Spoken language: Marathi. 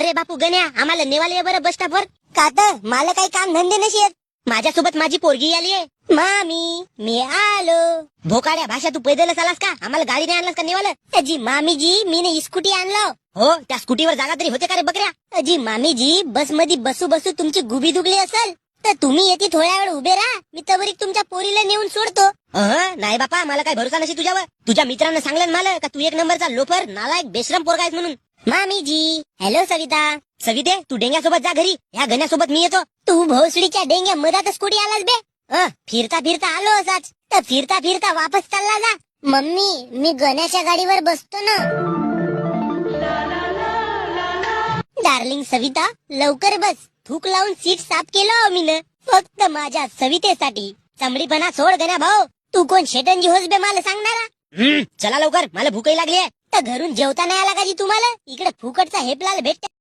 अरे बापू गण्या, आम्हाला नेवाले बरं बस स्टॉपवर. का तर मला काही काम धंदे नशी आहेत. माझ्यासोबत माझी पोरगी आली आहे. मामी मी आलो. भोकाड्या भाषा, तू पैदलच आलास का? आम्हाला गाडी नाही आणलास का नेवालं? अजी मामीजी, मीने स्कूटी आणलं. हो, त्या स्कूटीवर जागा तरी होते का रे बकऱ्या? अजी मामीजी, बस मध्ये बसू बसू तुमची गुबी दुखली असेल तर तुम्ही येते थोड्या वेळ उभे राहा. मी तवरीक तुमच्या पोरीला नेऊन सोडतो. नाही बापा, मला काही भरोसा नशी तुझ्यावर. तुझ्या मित्रांना सांगलं मला का तू एक नंबरचा लोफर, नालायक, बेशरम पोरगा आहेस म्हणून. मामीजी. हॅलो सविता. सविते, तू डेंग्यासोबत जा घरी. ह्या गण्यासोबत मी येतो. तू भोसडीच्या डेंग्या मधातच कुठे आलास बे? फिरता फिरता आलो असाच तर फिरता फिरता वापस चालला जा. मम्मी, मी गण्याच्या गाडीवर बसतो ना. डार्लिंग सविता, लवकर बस. थूक लावून सीट साफ केलं मी न, फक्त माझ्या सवितेसाठी. चमडीपणा सोड गण्या भाऊ. तू कोण शेटनजी होस बे मला सांगणारा? चला लवकर, मला भूकही लागली आहे. तर घरून जेवता नाही आला का जी तुम्हाला? इकडे फुकटचा हेपलाल भेटते.